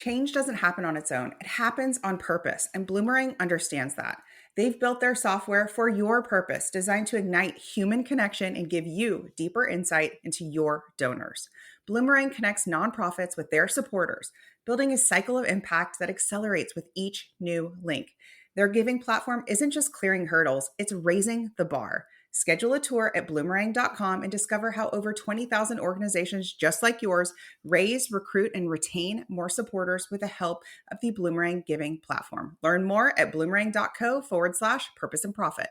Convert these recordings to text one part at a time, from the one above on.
Change doesn't happen on its own. It happens on purpose, and Bloomerang understands that. They've built their software for your purpose, designed to ignite human connection and give you deeper insight into your donors. Bloomerang connects nonprofits with their supporters, building a cycle of impact that accelerates with each new link. Their giving platform isn't just clearing hurdles, it's raising the bar. Schedule a tour at bloomerang.com and discover how over 20,000 organizations just like yours raise, recruit, and retain more supporters with the help of the Bloomerang Giving platform. Learn more at bloomerang.co/purpose and profit.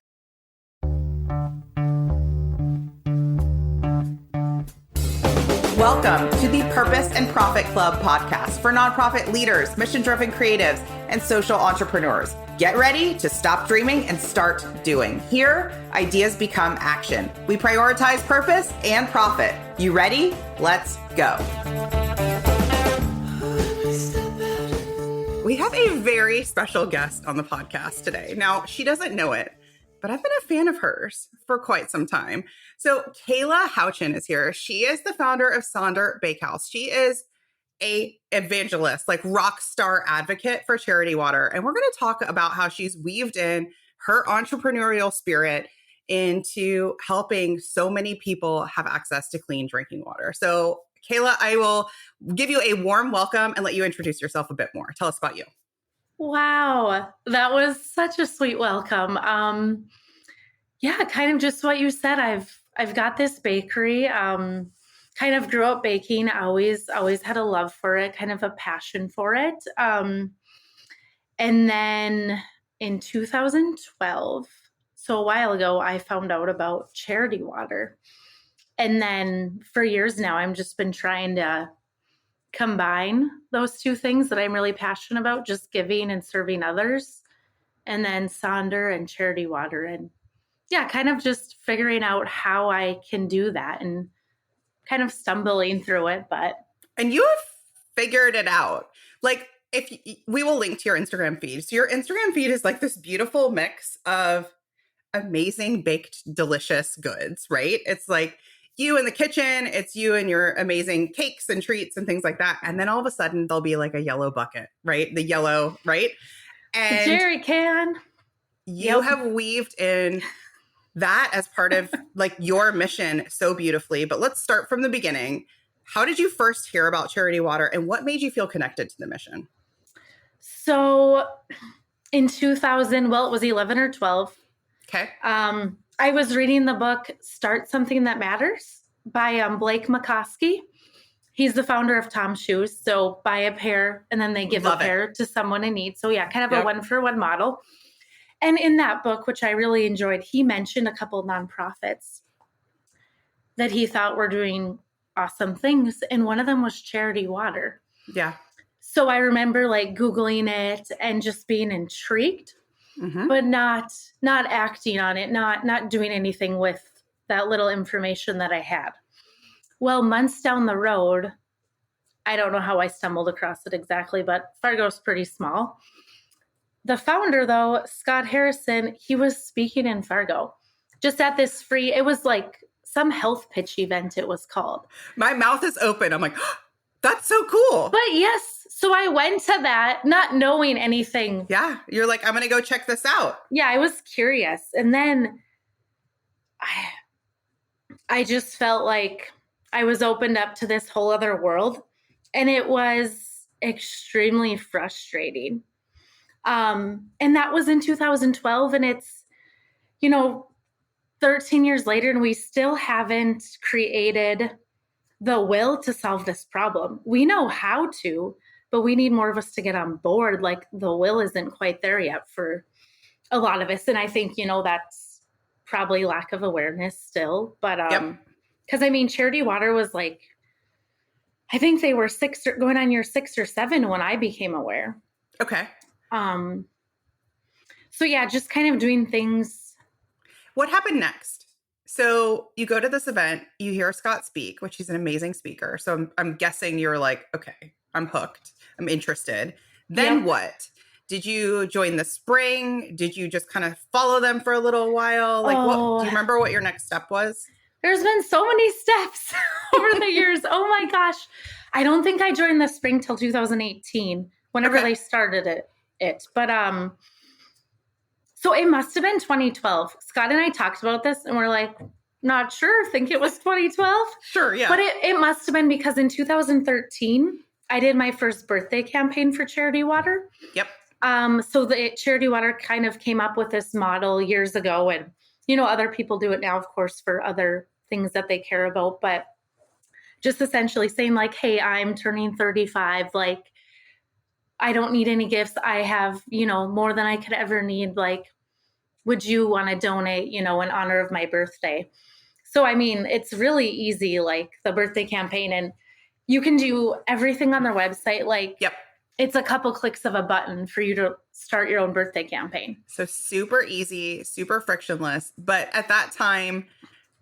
Welcome to the Purpose and Profit Club podcast for nonprofit leaders, mission-driven creatives, and social entrepreneurs. Get ready to stop dreaming and start doing. Here, ideas become action. We prioritize purpose and profit. You ready? Let's go. We have a very special guest on the podcast today. Now, she doesn't know it, but I've been a fan of hers for quite some time. So Kayla Houchin is here. She is the founder of Sonder Bakehouse. She is a evangelist, like rock star advocate for charity water. And we're going to talk about how she's weaved in her entrepreneurial spirit into helping so many people have access to clean drinking water. So Kayla, I will give you a warm welcome and let you introduce yourself a bit more. Tell us about you. Wow, that was such a sweet welcome. Yeah, kind of just what you said. I've got this bakery. Kind of grew up baking. Always had a love for it, kind of a passion for it. And then in 2012, so a while ago, I found out about charity water. And then for years now, I've just been trying to combine those two things that I'm really passionate about, just giving and serving others, and then Sonder and charity water. And yeah, kind of just figuring out how I can do that and kind of stumbling through it. And you have figured it out. Like, we will link to your Instagram feed. So your Instagram feed is like this beautiful mix of amazing baked, delicious goods, right? It's like you in the kitchen, it's you and your amazing cakes and treats and things like that. And then all of a sudden there'll be like a yellow bucket, right? The yellow, right? And Jerry can. You have weaved in that as part of like your mission so beautifully. But let's start from the beginning. How did you first hear about charity water and what made you feel connected to the mission? So in 2000, well, it was 11 or 12. Okay. I was reading the book, Start Something That Matters by Blake McCoskey. He's the founder of Tom's Shoes. So buy a pair and then they give a pair to someone in need. So yeah, kind of a one-for-one model. And in that book, which I really enjoyed, he mentioned a couple of nonprofits that he thought were doing awesome things. And one of them was charity water. Yeah. So I remember like Googling it and just being intrigued, but not acting on it, not doing anything with that little information that I had. Well, months down the road, I don't know how I stumbled across it exactly, but Fargo's pretty small. The founder, though, Scott Harrison, he was speaking in Fargo, just at this free, it was like some health pitch event it was called. My mouth is open. I'm like, oh, that's so cool. But yes, so I went to that not knowing anything. Yeah, you're like, I'm going to go check this out. Yeah, I was curious. And then I just felt like I was opened up to this whole other world. And it was extremely frustrating. And that was in 2012. And it's, 13 years later, and we still haven't created the will to solve this problem. We know how to, but we need more of us to get on board. Like the will isn't quite there yet for a lot of us. And I think, that's probably lack of awareness still. But, because charity water was like, I think they were going on year 6 or 7 when I became aware. Okay. So yeah, just kind of doing things. What happened next? So you go to this event, you hear Scott speak, which he's an amazing speaker. So I'm guessing you're like, okay, I'm hooked. I'm interested. Then what? Did you join the spring? Did you just kind of follow them for a little while? Like, what, do you remember what your next step was? There's been so many steps over the years. Oh my gosh. I don't think I joined the spring till 2018, whenever they started it. But so it must have been 2012. Scott and I talked about this and we're like, not sure, think it was 2012. Sure, yeah. But it must have been because in 2013, I did my first birthday campaign for Charity Water. Yep. So the Charity Water kind of came up with this model years ago, and other people do it now, of course, for other things that they care about, but just essentially saying like, hey, I'm turning 35, like I don't need any gifts. I have, more than I could ever need. Like, would you want to donate, in honor of my birthday? So, I mean, it's really easy, like the birthday campaign, and you can do everything on their website. Like, yep. It's a couple clicks of a button for you to start your own birthday campaign. So super easy, super frictionless. But at that time,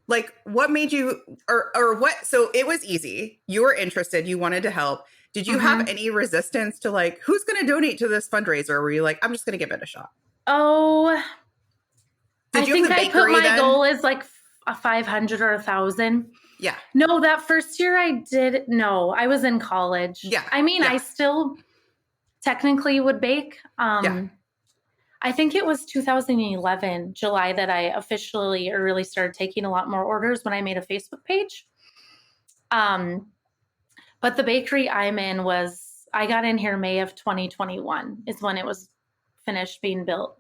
like what made you or what? So it was easy. You were interested. You wanted to help. Did you have any resistance to like, who's going to donate to this fundraiser? Or were you like, I'm just going to give it a shot? Oh, I think I put my goal as like a 500 or 1,000. Yeah. No, that first year I did. No, I was in college. Yeah. I mean, I still technically would bake. I think it was 2011, July, that I officially or really started taking a lot more orders when I made a Facebook page. But the bakery I'm in I got in here May of 2021 is when it was finished being built.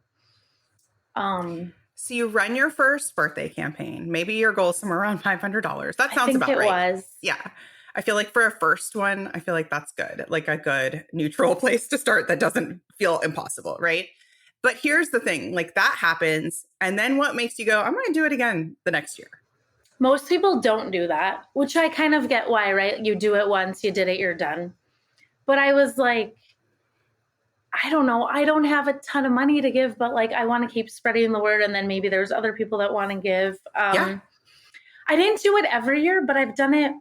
So you run your first birthday campaign. Maybe your goal is somewhere around $500. That sounds about right. I think it was. Yeah. I feel like for a first one, I feel like that's good. Like a good neutral place to start that doesn't feel impossible, right? But here's the thing, like that happens. And then what makes you go, I'm going to do it again the next year? Most people don't do that, which I kind of get why, right? You do it once, you did it, you're done. But I was like, I don't know. I don't have a ton of money to give, but like, I want to keep spreading the word. And then maybe there's other people that want to give. I didn't do it every year, but I've done it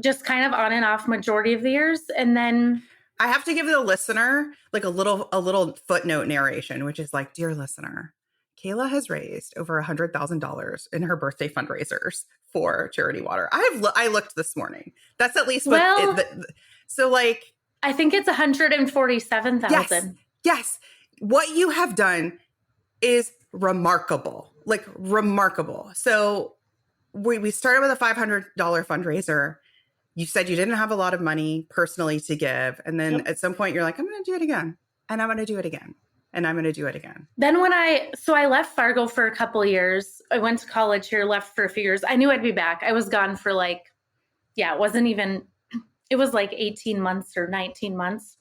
just kind of on and off majority of the years. And then I have to give the listener like a little footnote narration, which is like, dear listener, Kayla has raised over $100,000 in her birthday fundraisers for Charity Water. I looked this morning. That's at least what so like I think it's 147,000. Yes. What you have done is remarkable. Like remarkable. So we started with a $500 fundraiser. You said you didn't have a lot of money personally to give. And then at some point you're like, I'm going to do it again. And I'm going to do it again. And I'm going to do it again. Then I left Fargo for a couple of years. I went to college here, left for a few years. I knew I'd be back. I was gone for it was like 18 months or 19 months.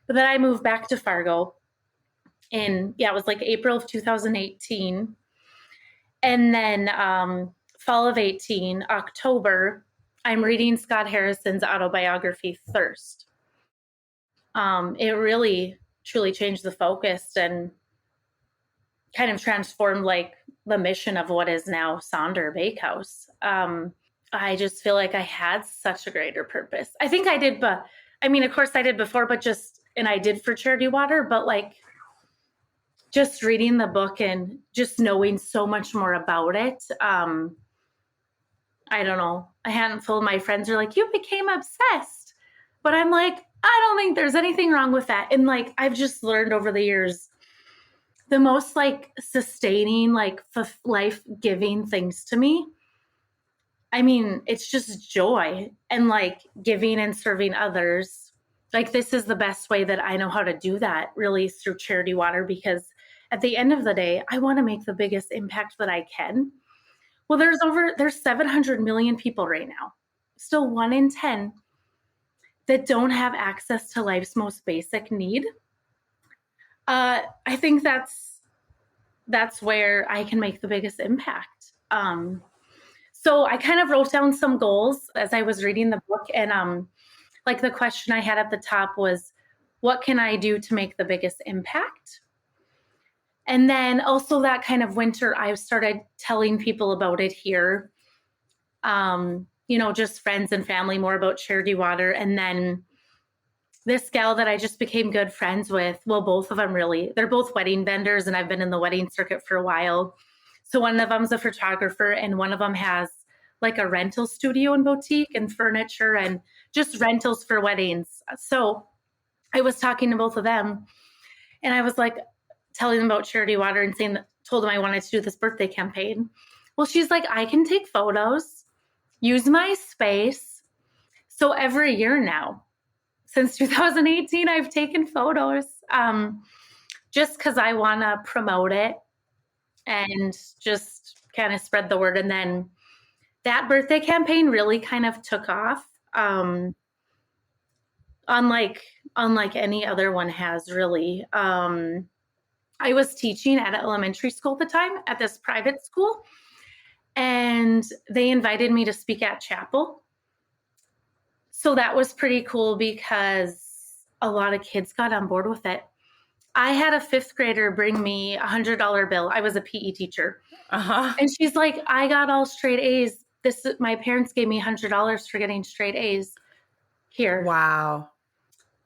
But then I moved back to Fargo it was like April of 2018. And then fall of 18, October, I'm reading Scott Harrison's autobiography, Thirst. It really, truly changed the focus and kind of transformed like the mission of what is now Sonder Bakehouse. I just feel like I had such a greater purpose. I think I did, but I mean, of course I did before, and I did for Charity Water, but like just reading the book and just knowing so much more about it. I don't know. A handful of my friends are like, you became obsessed, but I'm like, I don't think there's anything wrong with that. And like, I've just learned over the years, the most like sustaining, like life-giving things to me, I mean, it's just joy and like giving and serving others. Like this is the best way that I know how to do that, really, is through Charity Water, because at the end of the day, I want to make the biggest impact that I can. Well, there's 700 million people right now, still 1 in 10 that don't have access to life's most basic need. I think that's where I can make the biggest impact. So I kind of wrote down some goals as I was reading the book. And like the question I had at the top was, what can I do to make the biggest impact? And then also that kind of winter, I started telling people about it here. Just friends and family, more about Charity Water. And then this gal that I just became good friends with, well, both of them really, they're both wedding vendors and I've been in the wedding circuit for a while. So one of them's a photographer and one of them has like a rental studio and boutique and furniture and just rentals for weddings. So I was talking to both of them, and I was like telling them about Charity Water and told them I wanted to do this birthday campaign. Well, she's like, I can take photos, use my space. So every year now, since 2018, I've taken photos just because I want to promote it and just kind of spread the word. And then that birthday campaign really kind of took off, unlike any other one has really. I was teaching at an elementary school at the time at this private school, and they invited me to speak at chapel. So that was pretty cool because a lot of kids got on board with it. I had a 5th grader bring me $100 bill. I was a PE teacher. And she's like, I got all straight A's. My parents gave me $100 for getting straight A's. Here. Wow.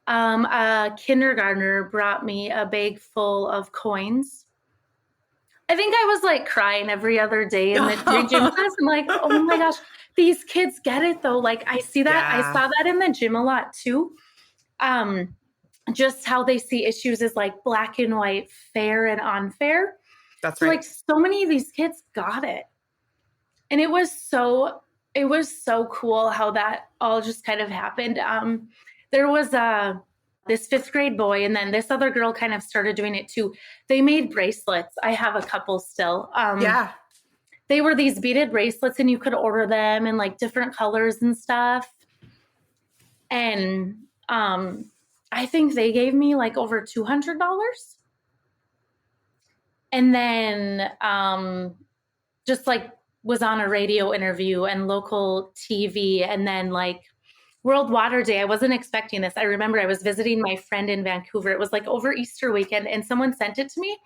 A kindergartner brought me a bag full of coins. I think I was like crying every other day in the gym class. I'm like, oh my gosh, these kids get it though. Like I see that. Yeah. I saw that in the gym a lot too. Just how they see issues is like black and white, fair and unfair. That's so right. Like so many of these kids got it. And it was so cool how that all just kind of happened. There was this 5th grade boy, and then this other girl kind of started doing it too. They made bracelets. I have a couple still. Yeah. They were these beaded bracelets, and you could order them in like different colors and stuff. And I think they gave me like over $200. And then just like was on a radio interview and local TV, and then like World Water Day. I wasn't expecting this. I remember I was visiting my friend in Vancouver. It was like over Easter weekend, and someone sent it to me.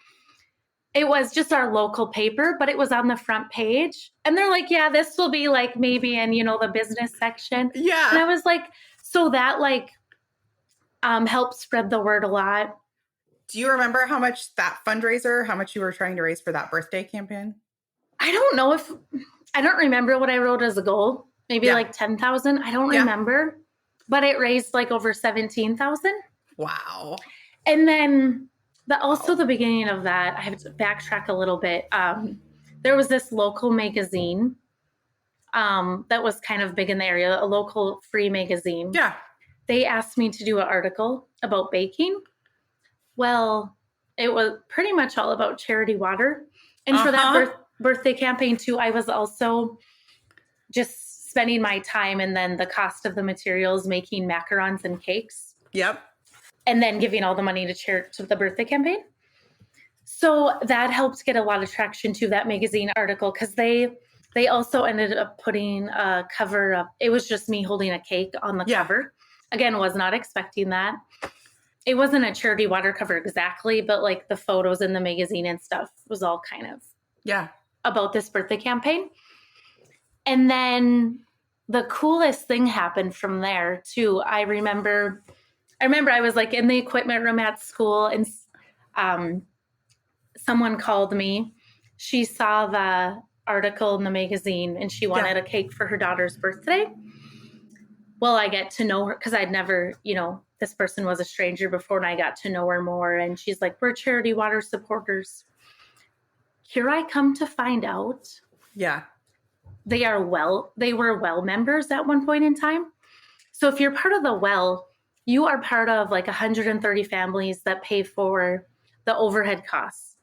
It was just our local paper, but it was on the front page. And they're like, yeah, this will be like maybe in, the business section. Yeah. And I was like, so that like helped spread the word a lot. Do you remember how much you were trying to raise for that birthday campaign? I don't remember what I wrote as a goal. Maybe like 10,000. I don't remember, but it raised like over 17,000. Wow. And then the beginning of that, I have to backtrack a little bit. There was this local magazine that was kind of big in the area, a local free magazine. Yeah. They asked me to do an article about baking. Well, it was pretty much all about Charity Water. And for that birthday campaign too, I was also just spending my time and then the cost of the materials making macarons and cakes. Yep. And then giving all the money to the birthday campaign. So that helped get a lot of traction to that magazine article, because they also ended up putting a cover up. It was just me holding a cake on the cover. Again, was not expecting that. It wasn't a Charity Water cover exactly, but like the photos in the magazine and stuff was all kind of about this birthday campaign. And then the coolest thing happened from there too. I remember I was like in the equipment room at school, and someone called me. She saw the article in the magazine and she wanted a cake for her daughter's birthday. Well, I get to know her because I'd never, this person was a stranger before, and I got to know her more. And she's like, we're Charity Water supporters. Here I come to find out. Yeah. They were well members at one point in time. So if you're part of the well, you are part of like 130 families that pay for the overhead costs.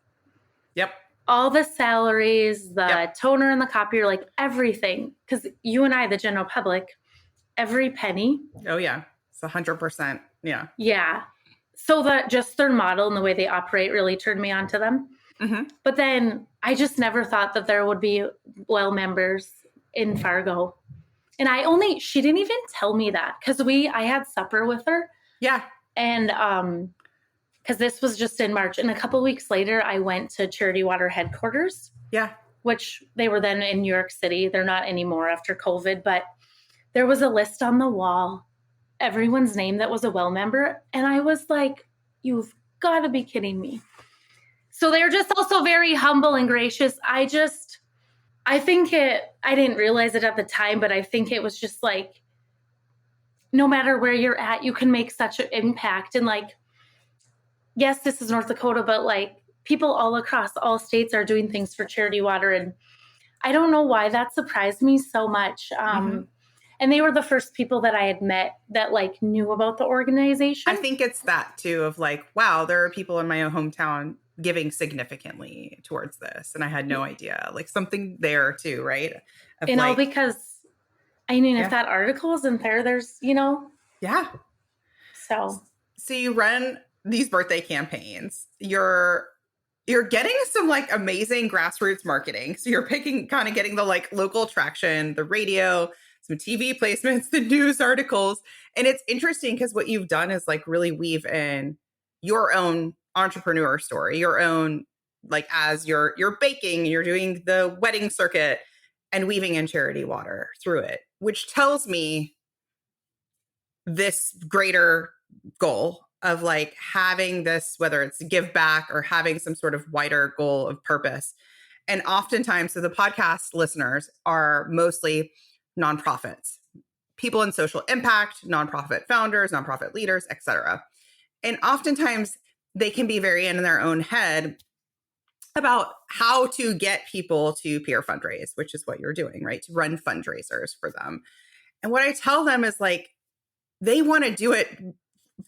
Yep. All the salaries, the toner and the copier, like everything. Because you and I, the general public, every penny. Oh, yeah. It's 100%. Yeah. Yeah. So just their model and the way they operate really turned me on to them. Mm-hmm. But then I just never thought that there would be well members in Fargo. And she didn't even tell me that, because I had supper with her. Yeah. And because this was just in March. And a couple of weeks later, I went to Charity Water headquarters. Yeah. Which they were then in New York City. They're not anymore after COVID. But there was a list on the wall, everyone's name that was a well member. And I was like, you've got to be kidding me. So they're just also very humble and gracious. I didn't realize it at the time, but I think it was just like, no matter where you're at, you can make such an impact. And like, yes, this is North Dakota, but like people all across all states are doing things for charity water. And I don't know why that surprised me so much. And they were the first people that I had met that like knew about the organization. I think it's that too, of like, wow, there are people in my own hometown giving significantly towards this. And I had no idea, like something there too, right? Of you know, like, because I mean, if that article isn't there, there's, yeah. So you run these birthday campaigns. You're getting some like amazing grassroots marketing. So you're kind of getting the like local traction, the radio, some TV placements, the news articles. And it's interesting because what you've done is like really weave in your own entrepreneur story, your own, like as you're baking, you're doing the wedding circuit and weaving in charity water through it, which tells me this greater goal of like having this, whether it's give back or having some sort of wider goal of purpose. And oftentimes, so the podcast listeners are mostly nonprofits, people in social impact, nonprofit founders, nonprofit leaders, etc. And oftentimes they can be very in their own head about how to get people to peer fundraise, which is what you're doing, right? To run fundraisers for them. And what I tell them is like, they want to do it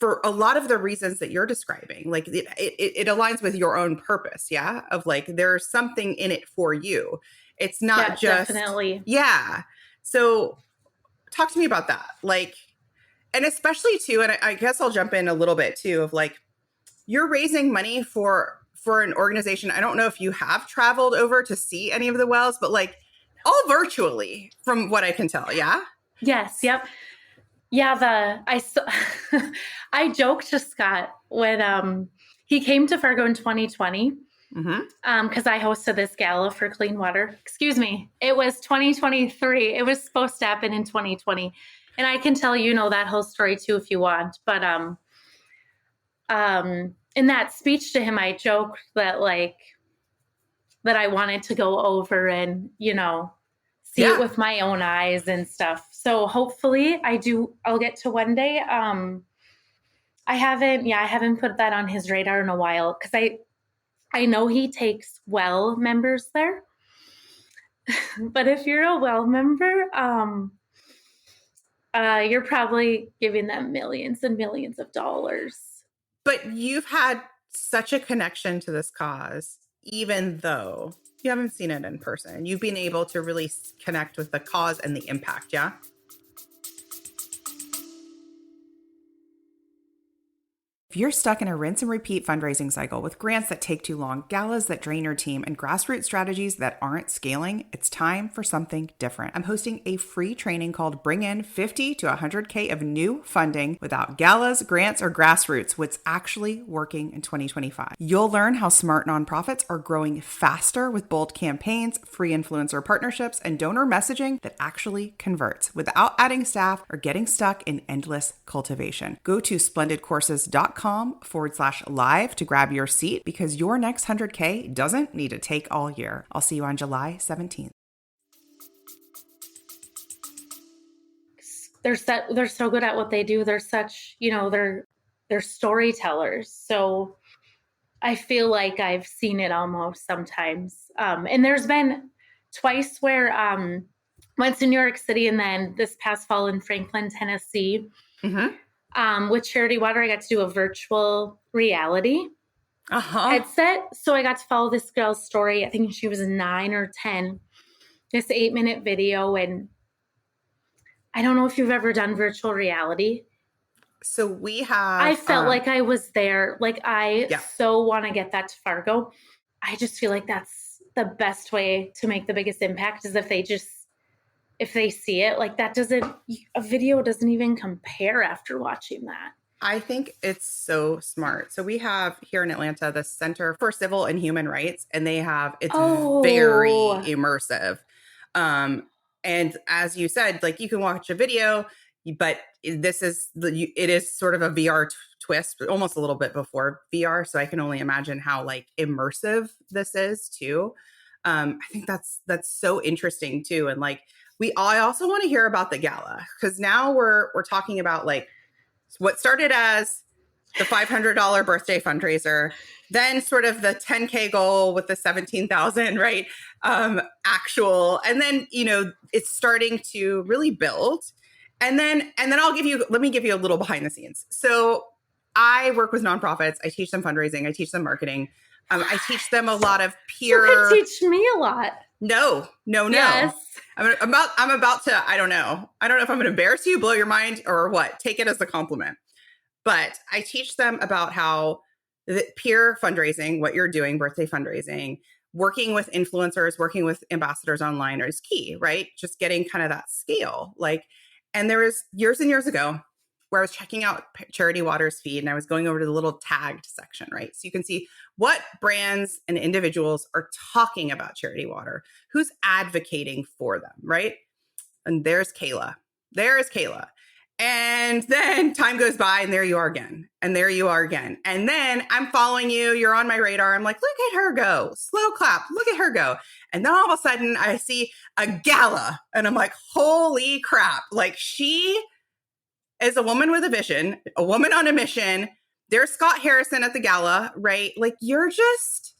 for a lot of the reasons that you're describing. Like it aligns with your own purpose. Yeah. Of like, there's something in it for you. It's not just, definitely. Yeah. So talk to me about that. Like, and especially too, and I guess I'll jump in a little bit too, of like, you're raising money for an organization. I don't know if you have traveled over to see any of the wells, but like all virtually from what I can tell. Yeah. Yes. Yep. Yeah, I joked to Scott when he came to Fargo in 2020 because I hosted this gala for clean water. Excuse me, it was 2023. It was supposed to happen in 2020, and I can tell that whole story too if you want. But in that speech to him, I joked that that I wanted to go over and see it with my own eyes and stuff. So hopefully I'll get to one day. I haven't put that on his radar in a while because I know he takes well members there. But if you're a well member, you're probably giving them millions and millions of dollars. But you've had such a connection to this cause, even though you haven't seen it in person. You've been able to really connect with the cause and the impact. Yeah. If you're stuck in a rinse and repeat fundraising cycle with grants that take too long, galas that drain your team, and grassroots strategies that aren't scaling, it's time for something different. I'm hosting a free training called Bring in 50 to 100K of new funding without galas, grants, or grassroots, what's actually working in 2025. You'll learn how smart nonprofits are growing faster with bold campaigns, free influencer partnerships, and donor messaging that actually converts without adding staff or getting stuck in endless cultivation. Go to splendidcourses.com/live to grab your seat because your next 100K doesn't need to take all year. I'll see you on July 17th. They're so good at what they do. They're such, they're storytellers. So I feel like I've seen it almost sometimes. And there's been twice where once in New York City and then this past fall in Franklin, Tennessee. With Charity Water, I got to do a virtual reality headset. So I got to follow this girl's story. I think she was 9 or 10, this 8-minute video. And I don't know if you've ever done virtual reality. So I felt like I was there. Like so want to get that to Fargo. I just feel like that's the best way to make the biggest impact is if they see it. Like a video doesn't even compare after watching that. I think it's so smart. So we have here in Atlanta, the Center for Civil and Human Rights, and it's very immersive. And as you said, like you can watch a video, but it is sort of a VR twist, but almost a little bit before VR. So I can only imagine how like immersive this is too. I think that's so interesting too. And like I also want to hear about the gala, because now we're talking about like what started as the $500 birthday fundraiser, then sort of the 10K goal with the 17,000, right? Actual, and then, it's starting to really build. And then let me give you a little behind the scenes. So I work with nonprofits. I teach them fundraising. I teach them marketing. I teach them a lot of peer. You could teach me a lot. No. Yes. I'm about to, I don't know if I'm going to embarrass you, blow your mind, or what. Take it as a compliment. But I teach them about how the peer fundraising, what you're doing, birthday fundraising, working with influencers, working with ambassadors online is key, right? Just getting kind of that scale. Like, and there was years and years ago where I was checking out Charity Water's feed, and I was going over to the little tagged section, right? So you can see what brands and individuals are talking about Charity Water, who's advocating for them, right? And there's Kayla. There is Kayla. And then time goes by, and there you are again. And there you are again. And then I'm following you. You're on my radar. I'm like, look at her go. Slow clap. Look at her go. And then all of a sudden I see a gala, and I'm like, holy crap. Like, she is a woman with a vision, a woman on a mission. There's Scott Harrison at the gala, right? Like, you're a force.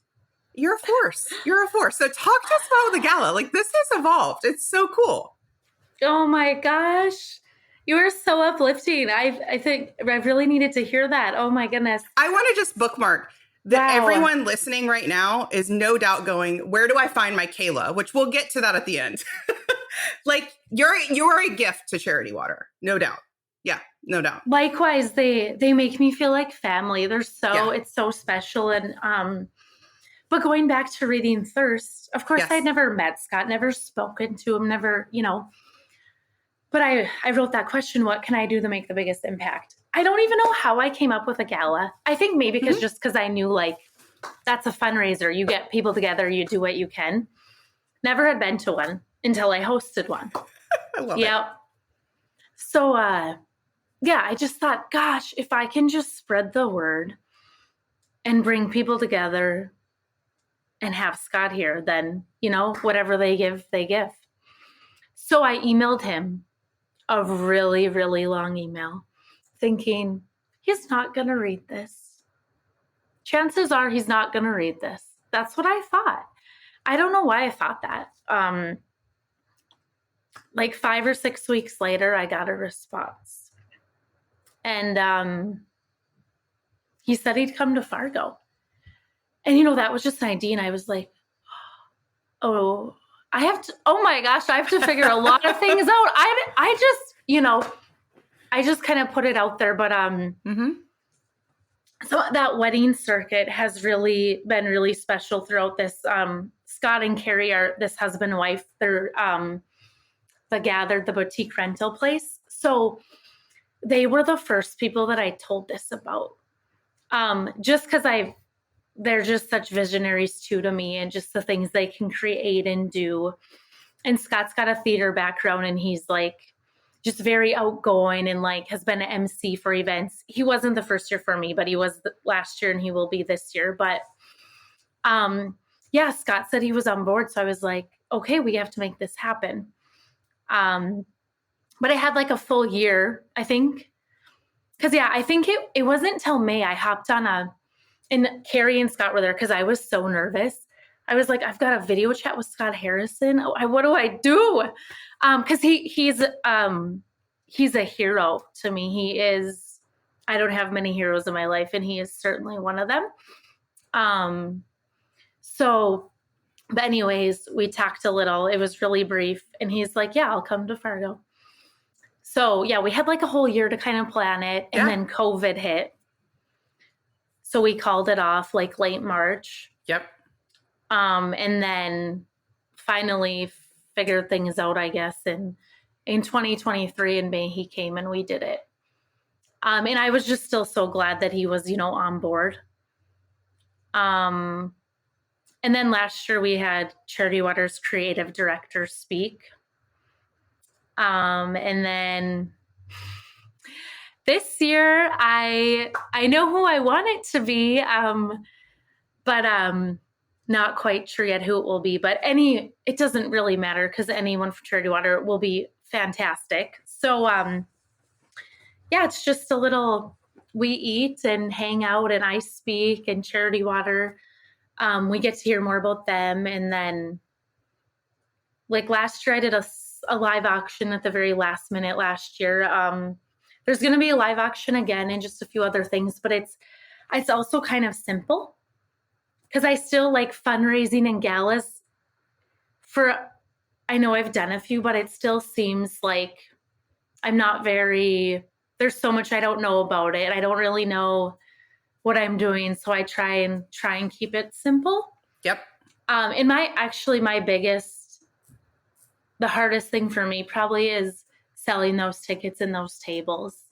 You're a force. So talk to us about the gala. Like, this has evolved. It's so cool. Oh my gosh. You are so uplifting. I think I really needed to hear that. Oh my goodness. I want to just bookmark that. Wow. Everyone listening right now is no doubt going, where do I find my Kayla? Which we'll get to that at the end. Like, you're a gift to Charity Water. No doubt. Yeah, no doubt. Likewise, they make me feel like family. It's so special. And but going back to reading Thirst, of course, yes. I'd never met Scott, never spoken to him, never, But I wrote that question, what can I do to make the biggest impact? I don't even know how I came up with a gala. I think maybe because I knew, like, that's a fundraiser. You get people together, you do what you can. Never had been to one until I hosted one. I love it. So, I just thought, gosh, if I can just spread the word and bring people together and have Scott here, then, whatever they give, they give. So I emailed him a really, really long email thinking, he's not going to read this. Chances are he's not going to read this. That's what I thought. I don't know why I thought that. Like 5 or 6 weeks later, I got a response. And he said he'd come to Fargo. And, that was just an idea. And I was like, oh my gosh, I have to figure a lot of things out. I just kind of put it out there, but, so that wedding circuit has really been really special throughout this. Scott and Carrie are this husband and wife. They're, the Gathered, the boutique rental place. So they were the first people that I told this about. Just because they're just such visionaries too to me, and just the things they can create and do. And Scott's got a theater background, and he's like just very outgoing and like has been an MC for events. He wasn't the first year for me, but he was last year, and he will be this year. But Scott said he was on board. So I was like, okay, we have to make this happen. But I had like a full year, I think. Because I think it wasn't until May I hopped on and Carrie and Scott were there because I was so nervous. I was like, I've got a video chat with Scott Harrison. What do I do? Because he's a hero to me. He is. I don't have many heroes in my life, and he is certainly one of them. But anyways, we talked a little. It was really brief, and he's like, "Yeah, I'll come to Fargo." So we had like a whole year to kind of plan it, and then COVID hit. So we called it off like late March. Yep. And then finally figured things out, I guess. And in 2023 in May, he came and we did it. And I was just still so glad that he was, on board. And then last year we had Charity Water's creative director speak. And then this year, I know who I want it to be, but not quite sure yet who it will be, but it doesn't really matter because anyone from Charity Water will be fantastic. So, yeah, it's just a little, we eat and hang out and I speak and Charity Water. We get to hear more about them. And then like last year, I did a live auction at the very last minute last year. There's going to be a live auction again and just a few other things, but it's also kind of simple because I still like fundraising and galas I know I've done a few, but it still seems like there's so much I don't know about it. I don't really know what I'm doing. So I try and keep it simple. Yep. And the hardest thing for me probably is selling those tickets and those tables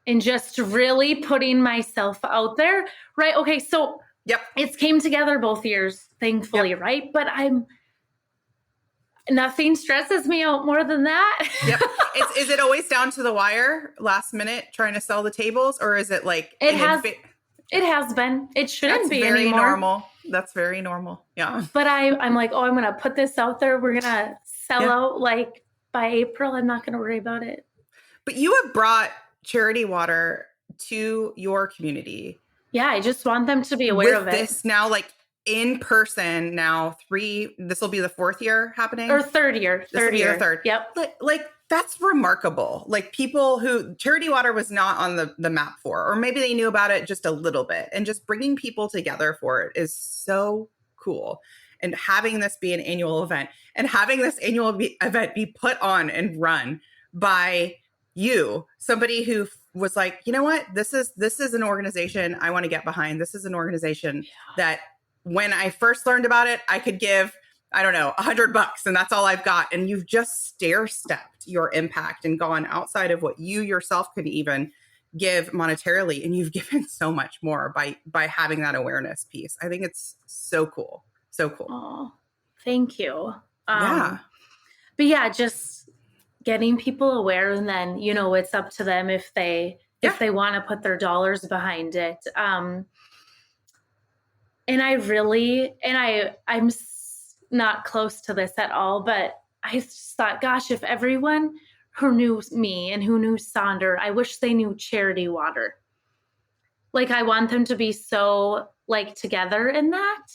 and just really putting myself out there. Right. Okay. So yep, it's came together both years, thankfully. Yep. Right. But nothing stresses me out more than that. Yep. Is it always down to the wire last minute trying to sell the tables, or is it like it has been. It shouldn't be very anymore. Normal. That's very normal. Yeah. But I'm like, I'm going to put this out there. We're going to sell out like by April. I'm not going to worry about it. But you have brought Charity Water to your community. Yeah. I just want them to be aware of it. This now, like in person now, this will be the fourth year happening? Or third year. Third year. Yep. Like that's remarkable. Like people who Charity Water was not on the map for, or maybe they knew about it just a little bit, and just bringing people together for it is so cool. And having this be an annual event and having this annual event be put on and run by you, somebody who was like, you know what, this is an organization I want to get behind. This is an organization that when I first learned about it, I could give, I don't know, $100 and that's all I've got. And you've just stair-stepped your impact and gone outside of what you yourself could even give monetarily. And you've given so much more by having that awareness piece. I think it's so cool. So cool. Oh, thank you. Yeah. But yeah, just getting people aware, and then, it's up to them if they want to put their dollars behind it. And I'm not close to this at all, but I just thought, gosh, if everyone who knew me and who knew Sonder, I wish they knew Charity Water. Like, I want them to be so like together in that.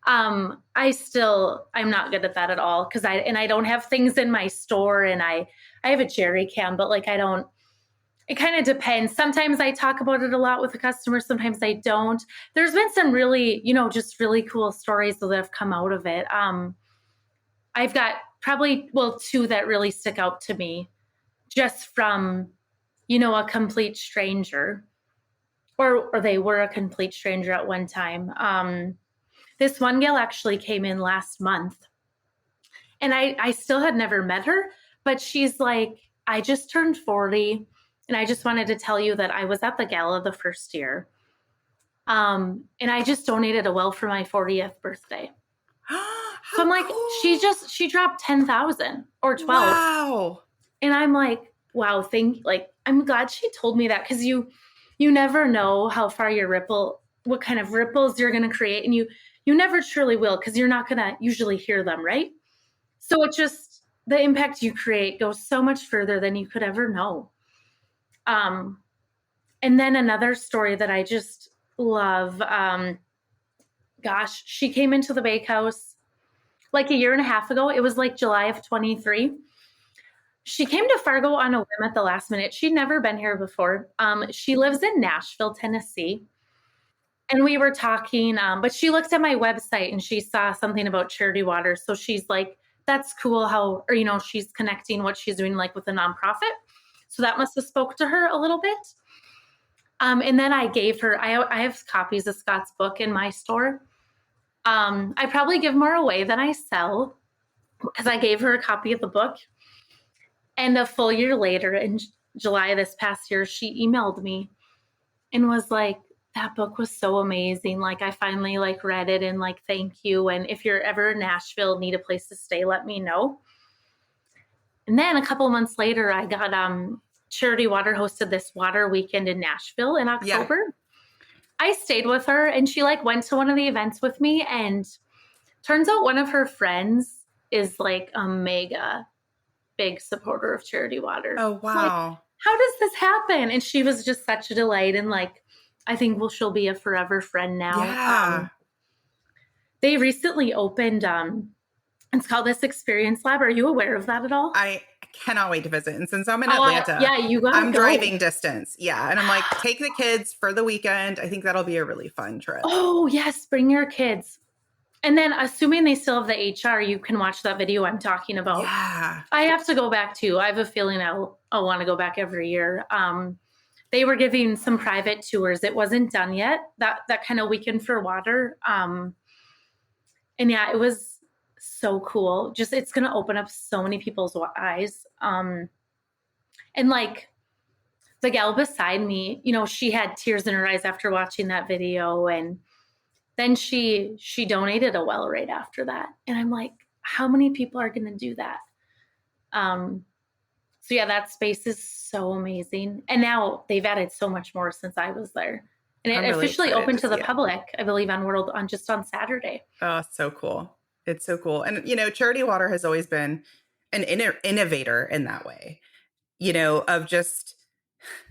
I'm not good at that at all. Cause I don't have things in my store, and I have a jerry can, but like, it kind of depends. Sometimes I talk about it a lot with the customers. Sometimes I don't. There's been some really, just really cool stories that have come out of it. I've got probably, two that really stick out to me just from, a complete stranger, or they were a complete stranger at one time. This one gal actually came in last month, and I still had never met her, but she's like, I just turned 40. And I just wanted to tell you that I was at the gala the first year. And I just donated a well for my 40th birthday. So I'm like, cool. She dropped 10,000 or 12. Wow. And I'm like, wow, I'm glad she told me that, because you never know how far what kind of ripples you're going to create. And you never truly will, because you're not going to usually hear them, right? So it just, the impact you create goes so much further than you could ever know. And then another story that I just love, she came into the bakehouse like a year and a half ago. It was like July of 23. She came to Fargo on a whim at the last minute. She'd never been here before. She lives in Nashville, Tennessee. And we were talking, but she looked at my website and she saw something about Charity Water. So she's like, that's cool she's connecting what she's doing like with a nonprofit. So that must have spoke to her a little bit. And then I gave her, I have copies of Scott's book in my store. I probably give more away than I sell, because I gave her a copy of the book. And a full year later, in July of this past year, she emailed me and was like, that book was so amazing. Like, I finally read it, and thank you. And if you're ever in Nashville, need a place to stay, let me know. And then a couple of months later, I got Charity Water hosted this water weekend in Nashville in October. I stayed with her, and she like went to one of the events with me, and turns out one of her friends is like a mega big supporter of Charity Water. Oh, Like, wow. how does this happen? And she was just such a delight, and like, I think she'll be a forever friend now. Yeah. They recently opened, it's called This Experience Lab. Are you aware of that at all? I cannot wait to visit. And since I'm in Atlanta, yeah, you gotta I'm go. driving distance. Yeah. And I'm like, take the kids for the weekend. I think that'll be a really fun trip. Oh, yes. Bring your kids. And then assuming they still have the HR, you can watch that video I'm talking about. Yeah. I have to go back too. I have a feeling I'll want to go back every year. They were giving some private tours. It wasn't done yet, that kind of weekend for water. And yeah, it was so cool. Just, it's going to open up so many people's eyes. And like the gal beside me, you know, she had tears in her eyes after watching that video. And then she donated a well right after that. And I'm like, how many people are going to do that? So yeah, that space is so amazing. And now they've added so much more since I was there. And it really officially opened to the see it. public, I believe, on Saturday. Oh, so cool. It's so cool. And, you know, Charity Water has always been an innovator in that way, you know, of just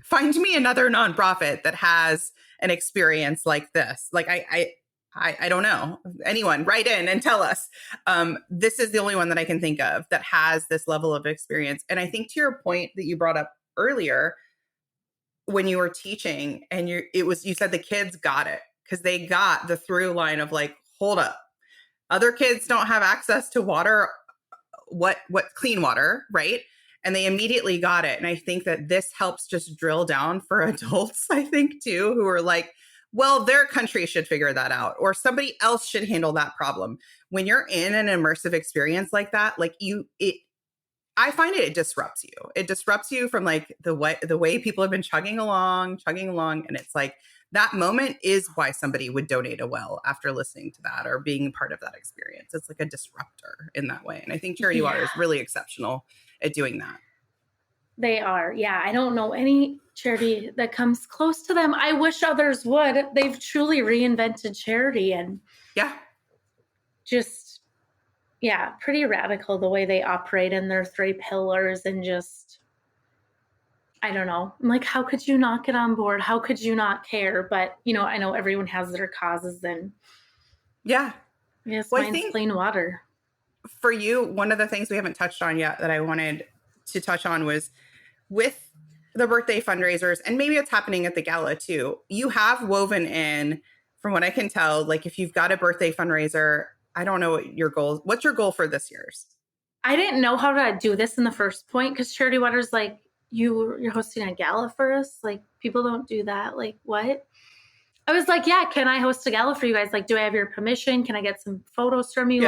find me another nonprofit that has an experience like this. Like, I don't know. Anyone, write in and tell us. This is the only one that I can think of that has this level of experience. And I think to your point that you brought up earlier, when you were teaching and you said the kids got it because they got the through line of like, hold up, other kids don't have access to water, what clean water, right? And they immediately got it. And I think that this helps just drill down for adults, I think too, who are like, well, their country should figure that out, or somebody else should handle that problem. When you're in an immersive experience like that, like I find it disrupts you. It disrupts you from like the way people have been chugging along. And it's like that moment is why somebody would donate a well after listening to that or being part of that experience. It's like a disruptor in that way. And I think Charity Water is really exceptional at doing that. They are. Yeah. I don't know any charity that comes close to them. I wish others would. They've truly reinvented charity and just, yeah, pretty radical the way they operate in their 3 pillars and just, I don't know. I'm like, how could you not get on board? How could you not care? But, you know, I know everyone has their causes and yes, mine's clean water. For you, one of the things we haven't touched on yet that I wanted to touch on was with the birthday fundraisers, and maybe it's happening at the gala too. You have woven in, from what I can tell, like if you've got a birthday fundraiser, I don't know what your goal. What's your goal for this year's? I didn't know how to do this in the first point because Charity Water's like, you're hosting a gala for us. Like, people don't do that. Like, what? I was like, yeah, can I host a gala for you guys? Like, do I have your permission? Can I get some photos from you?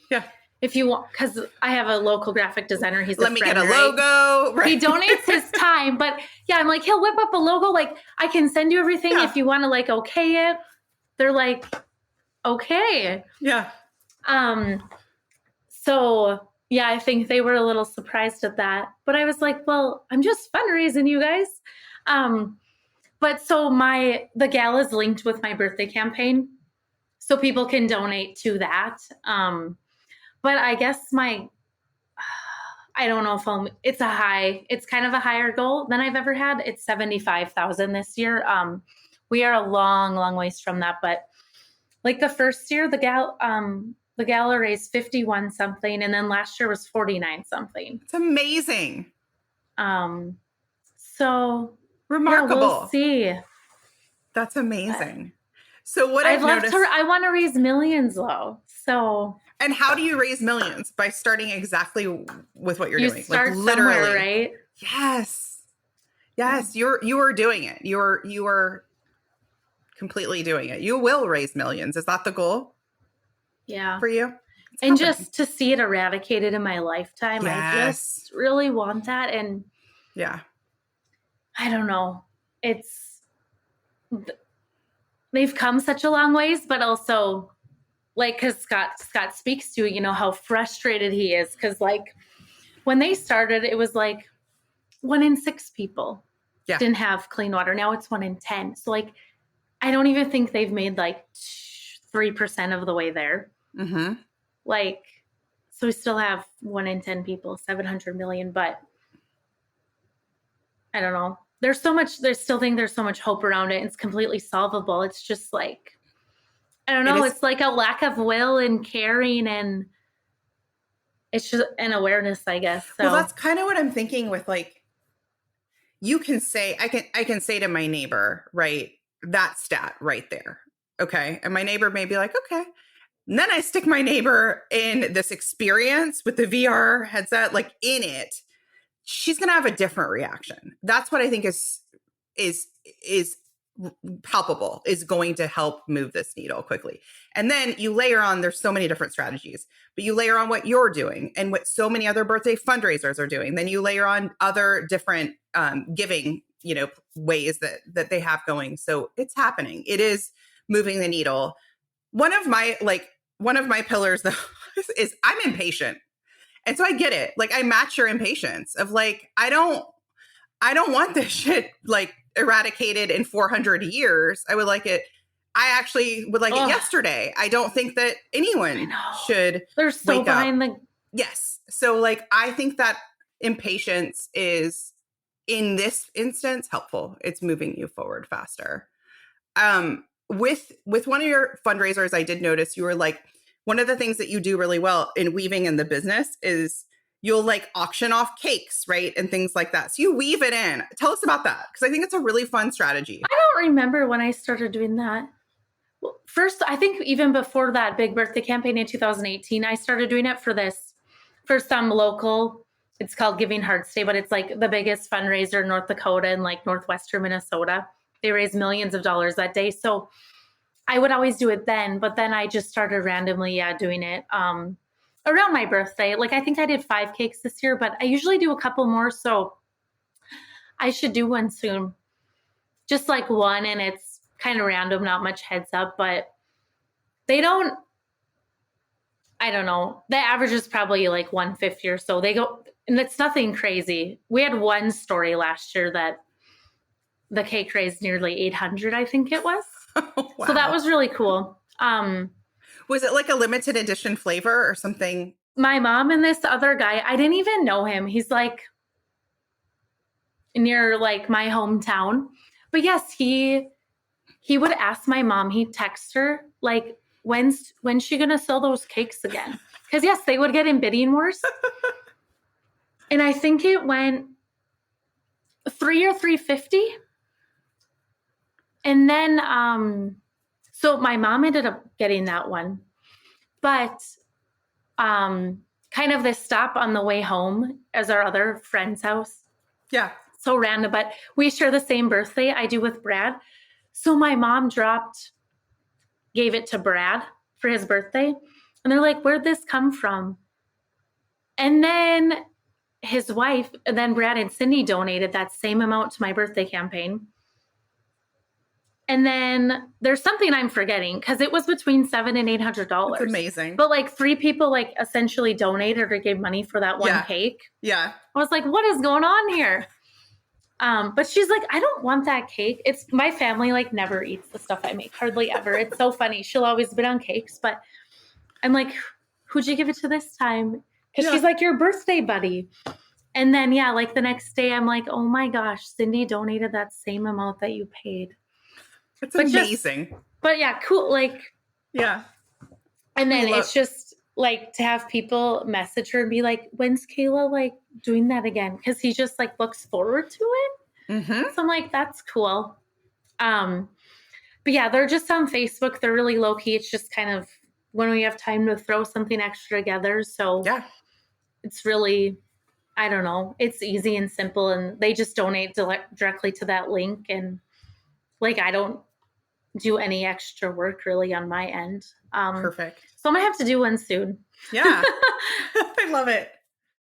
Yeah. If you want, because I have a local graphic designer. He's Let me get a logo. Right? He donates his time, but yeah, I'm like, he'll whip up a logo. Like, I can send you everything if you want to like okay it. They're like, okay. Yeah. So yeah, I think they were a little surprised at that, but I was like, well, I'm just fundraising, you guys. But so the gala is linked with my birthday campaign, so people can donate to that. But I guess I don't know if it's kind of a higher goal than I've ever had. It's 75,000 this year. We are a long, long ways from that. But like the first year, the gala raised 51 something. And then last year was 49 something. It's amazing. So remarkable. Yeah, we'll see. That's amazing. So what I want to raise millions though. So. And how do you raise millions? By starting exactly with what you're doing. Start like literally, right? Yes. You are doing it. You are completely doing it. You will raise millions. Is that the goal? Yeah. For you? And just to see it eradicated in my lifetime, yes. I just really want that. And yeah, I don't know. They've come such a long ways, but also like, cause Scott speaks to, you know, how frustrated he is. Cause like when they started, it was like 1 in 6 people didn't have clean water. Now it's 1 in 10. So like I don't even think they've made like 3% of the way there. Mm-hmm. Like, so we still have 1 in 10 people, 700 million, but I don't know. There's so much, there's still think there's so much hope around it. It's completely solvable. It's just like, I don't It know. is. It's like a lack of will and caring, and it's just an awareness, I guess. So Well, that's kind of what I'm thinking with like, you can say, I can say to my neighbor, right, that stat right there. Okay. And my neighbor may be like, okay. And then I stick my neighbor in this experience with the VR headset, like in it, she's going to have a different reaction. That's what I think is palpable, is going to help move this needle quickly. And then you layer on, there's so many different strategies, but you layer on what you're doing and what so many other birthday fundraisers are doing. Then you layer on other different giving, ways that they have going. So it's happening. It is moving the needle. One of my pillars though is I'm impatient. And so I get it. Like, I match your impatience of like, I don't want this shit like eradicated in 400 years. I would like it. I actually would like it yesterday. I don't think that anyone should. They're so behind the. Yes. So like, I think that impatience is in this instance helpful. It's moving you forward faster. With one of your fundraisers, I did notice you were like, one of the things that you do really well in weaving in the business is you'll like auction off cakes, right? And things like that. So you weave it in. Tell us about that, because I think it's a really fun strategy. I don't remember when I started doing that. Well, first, I think even before that big birthday campaign in 2018, I started doing it for some local, it's called Giving Hearts Day, but it's like the biggest fundraiser in North Dakota and like northwestern Minnesota. They raise millions of dollars that day. So I would always do it then, but then I just started randomly, doing it around my birthday. Like, I think I did 5 cakes this year, but I usually do a couple more. So I should do one soon. Just like one, and it's kind of random, not much heads up, but I don't know. The average is probably like 150 or so. They go, and it's nothing crazy. We had one story last year that the cake raised nearly 800, I think it was. Oh, wow. So that was really cool. Was it like a limited edition flavor or something? My mom and this other guy, I didn't even know him. He's like near like my hometown. But yes, he would ask my mom, he'd text her like, when's she gonna sell those cakes again? Because yes, they would get in bidding wars. And I think it went $300 or $350. And then, so my mom ended up getting that one, but kind of this stop on the way home as our other friend's house. Yeah. So random, but we share the same birthday. I do with Brad. So my mom gave it to Brad for his birthday. And they're like, where'd this come from? And then his wife, and then Brad and Cindy donated that same amount to my birthday campaign. And then there's something I'm forgetting, because it was between $700 and $800. That's amazing. But like 3 people like essentially donated or gave money for that one cake. Yeah. I was like, what is going on here? But she's like, I don't want that cake. It's my family like never eats the stuff I make, hardly ever. It's so funny. She'll always bid on cakes, but I'm like, who'd you give it to this time? Because she's like your birthday buddy. And then like the next day, I'm like, oh my gosh, Cindy donated that same amount that you paid. It's amazing. But yeah, cool. Like, yeah. And then it's just like to have people message her and be like, when's Kayla like doing that again? Because he just like looks forward to it. Mm-hmm. So I'm like, that's cool. But yeah, they're just on Facebook. They're really low key. It's just kind of when we have time to throw something extra together. So yeah, it's really, I don't know. It's easy and simple, and they just donate directly to that link. And like, I don't do any extra work really on my end. Perfect. So I'm gonna have to do one soon. Yeah. I love it.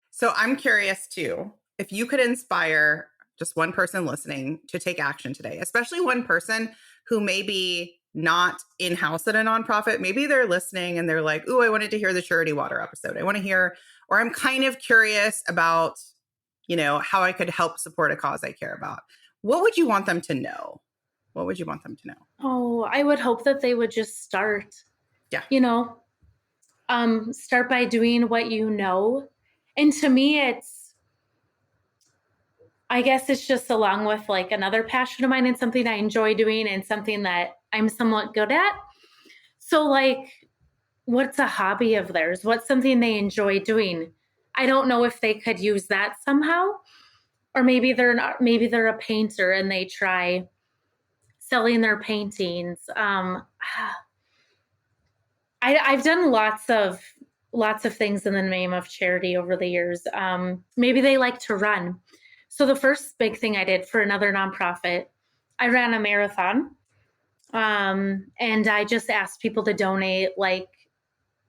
So I'm curious too, if you could inspire just one person listening to take action today, especially one person who may be not in-house at a nonprofit. Maybe they're listening and they're like, ooh, I wanted to hear the Charity Water episode. I want to hear, or I'm kind of curious about, how I could help support a cause I care about. What would you want them to know? What would you want them to know? Oh, I would hope that they would just start. Yeah. You know, start by doing what you know. And to me, I guess it's just along with like another passion of mine and something I enjoy doing and something that I'm somewhat good at. So like, what's a hobby of theirs? What's something they enjoy doing? I don't know if they could use that somehow, or maybe they're a painter and they try selling their paintings. I've done lots of things in the name of charity over the years. Maybe they like to run. So the first big thing I did for another nonprofit, I ran a marathon. And I just asked people to donate, like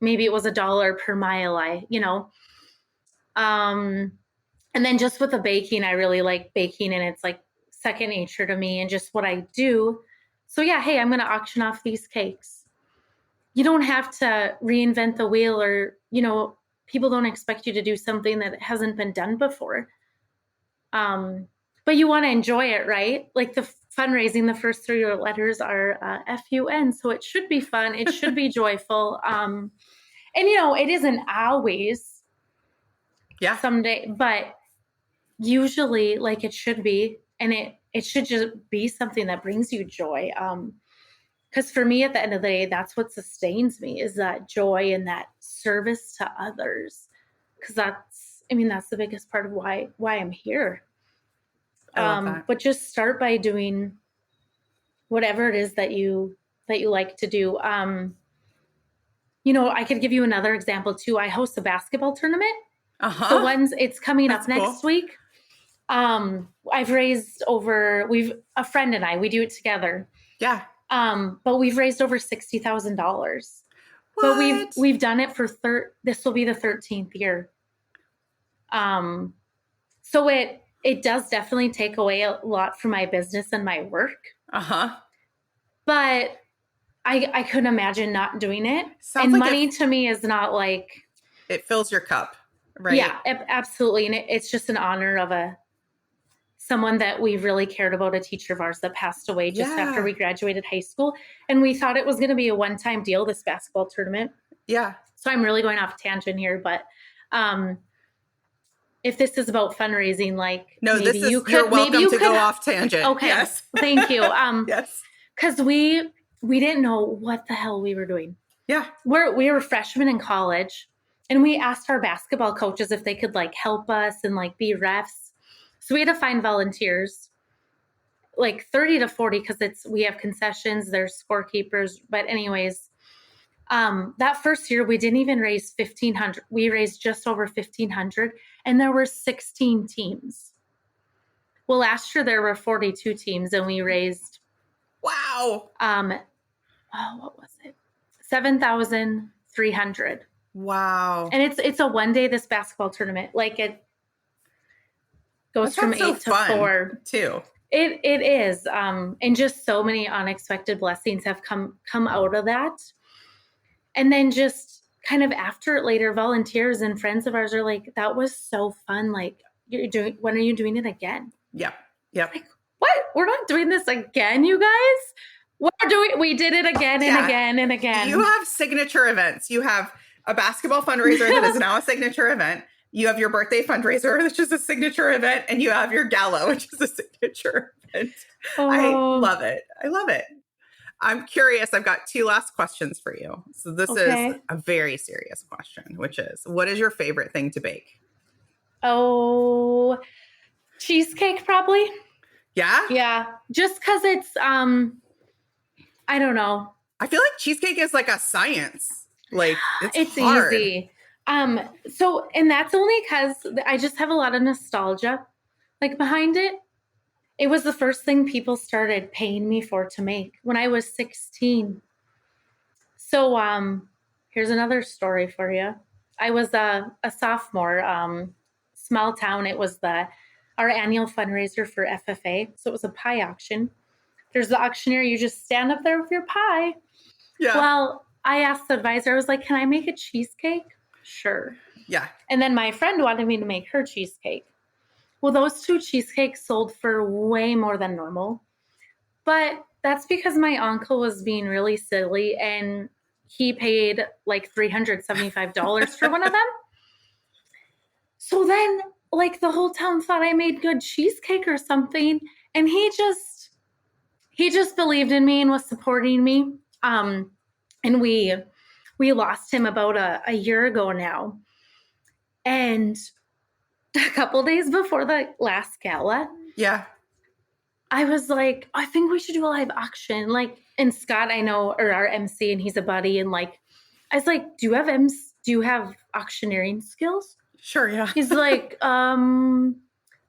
maybe it was $1 per mile. And then just with the baking, I really like baking and it's like second nature to me and just what I do. So yeah, hey, I'm going to auction off these cakes. You don't have to reinvent the wheel or, people don't expect you to do something that hasn't been done before. But you want to enjoy it, right? Like the fundraising, the first 3 letters are FUN. So it should be fun. It should be joyful. And it isn't always someday, but usually like it should be. And it should just be something that brings you joy. Because for me, at the end of the day, that's what sustains me is that joy and that service to others. Because that's the biggest part of why I'm here. I love that. But just start by doing whatever it is that you like to do. I could give you another example too. I host a basketball tournament. It's coming up next week. I've raised a friend and I, we do it together. Yeah. But we've raised over $60,000. But we've done it for this will be the 13th year. So it does definitely take away a lot from my business and my work. But I couldn't imagine not doing it. Sounds and like money to me is not like it fills your cup, right? Yeah, absolutely. And it's just an honor of someone that we really cared about, a teacher of ours that passed away just after we graduated high school. And we thought it was going to be a one-time deal, this basketball tournament. Yeah. So I'm really going off tangent here, but if this is about fundraising, like no, maybe you're welcome to go off tangent. Okay. Yes. Thank you. Yes. Because we didn't know what the hell we were doing. Yeah. We were freshmen in college, and we asked our basketball coaches if they could like help us and like be refs. So we had to find volunteers, like 30 to 40, because we have concessions, there's scorekeepers. But anyways, that first year we didn't even raise $1,500. We raised just over $1,500, and there were 16 teams. Well, last year there were 42 teams, and we raised what was it? $7,300. Wow. And it's a one day this basketball tournament. Like it goes from 8 to 4 too. It is. And just so many unexpected blessings have come out of that. And then just kind of after it later, volunteers and friends of ours are like, that was so fun. Like when are you doing it again? Yep. Yep. Like, what? We're not doing this again, you guys? We did it again and again and again. You have signature events. You have a basketball fundraiser that is now a signature event. You have your birthday fundraiser, which is a signature event, and you have your gala, which is a signature event. I love it. I love it. I'm curious. I've got 2 last questions for you. So this is a very serious question, which is, what is your favorite thing to bake? Oh, cheesecake probably. Yeah? Yeah. Just because it's, I don't know. I feel like cheesecake is like a science. Like it's hard. Easy. So, and that's only because I just have a lot of nostalgia like behind it. It was the first thing people started paying me for to make when I was 16. So, here's another story for you. I was a sophomore, small town. It was our annual fundraiser for FFA. So it was a pie auction. There's the auctioneer. You just stand up there with your pie. Yeah. Well, I asked the advisor, I was like, can I make a cheesecake? Sure. Yeah. And then my friend wanted me to make her cheesecake. Well, those 2 cheesecakes sold for way more than normal. But that's because my uncle was being really silly and he paid like $375 for one of them. So then like the whole town thought I made good cheesecake or something. And he just believed in me and was supporting me. And we lost him about a year ago now. And a couple days before the last gala, yeah, I was like, I think we should do a live auction. Like, and Scott, I know, or our MC, and he's a buddy. And like, I was like, do you have auctioneering skills? Sure, yeah. He's like,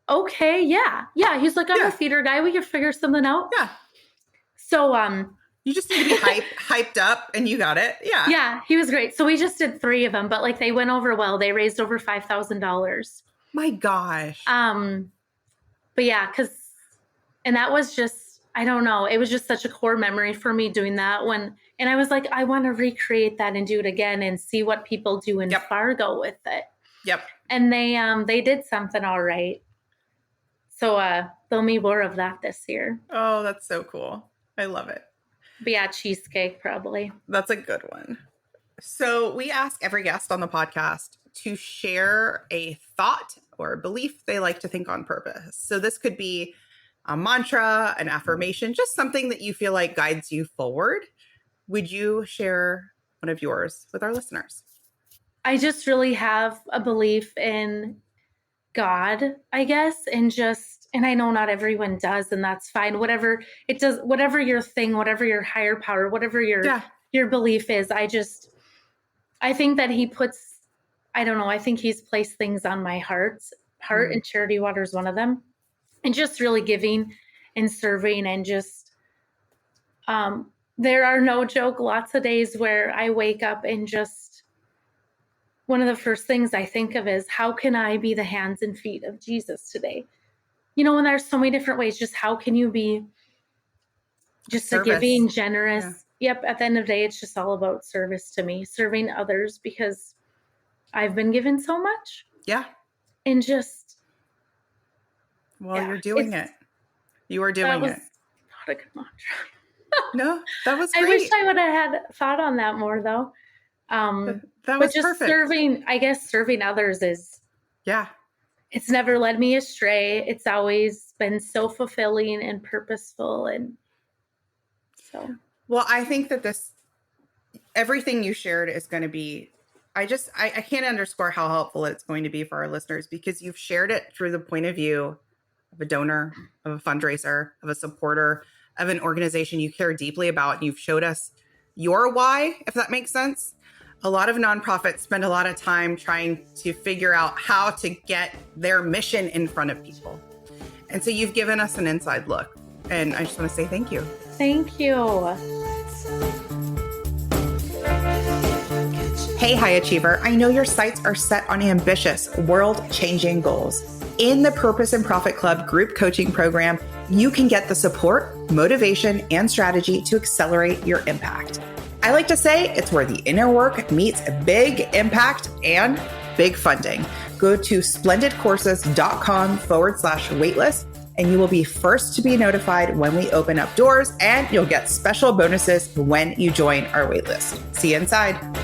okay, yeah. Yeah, he's like, I'm a theater guy. We can figure something out. Yeah. So, you just need to be hyped up and you got it. Yeah. Yeah, he was great. So we just did 3 of them, but like they went over well. They raised over $5,000. My gosh. But yeah, and that was just, I don't know. It was just such a core memory for me doing that and I was like, I want to recreate that and do it again and see what people do in Fargo with it. Yep. And they did something all right. So there'll be more of that this year. Oh, that's so cool. I love it. But yeah, cheesecake probably. That's a good one. So we ask every guest on the podcast to share a thought or belief they like to think on purpose. So this could be a mantra, an affirmation, just something that you feel like guides you forward. Would you share one of yours with our listeners? I just really have a belief in God, I guess, and I know not everyone does, and that's fine. Whatever it does, whatever your thing, whatever your higher power, whatever your belief is, I think that he puts, I don't know, I think he's placed things on my heart, and Charity Water is one of them. And just really giving and serving and just, there are no joke, lots of days where I wake up and just, one of the first things I think of is how can I be the hands and feet of Jesus today? You know, and there's so many different ways, just how can you be just a giving, generous. Yeah. Yep. At the end of the day, it's just all about service to me, serving others because I've been given so much. Yeah. And just, you're doing it. You are doing it. Not a good mantra. No, that was great. I wish I would have had thought on that more though. That was just perfect. Serving others is, it's never led me astray. It's always been so fulfilling and purposeful. And so. Well, I think that everything you shared is going to be, I can't underscore how helpful it's going to be for our listeners because you've shared it through the point of view of a donor, of a fundraiser, of a supporter, of an organization you care deeply about. And you've showed us your why, if that makes sense. A lot of nonprofits spend a lot of time trying to figure out how to get their mission in front of people. And so you've given us an inside look. And I just want to say thank you. Thank you. Hey, High Achiever. I know your sights are set on ambitious, world-changing goals. In the Purpose and Profit Club group coaching program, you can get the support, motivation, and strategy to accelerate your impact. I like to say it's where the inner work meets big impact and big funding. Go to splendidcourses.com/waitlist and you will be first to be notified when we open up doors and you'll get special bonuses when you join our waitlist. See you inside.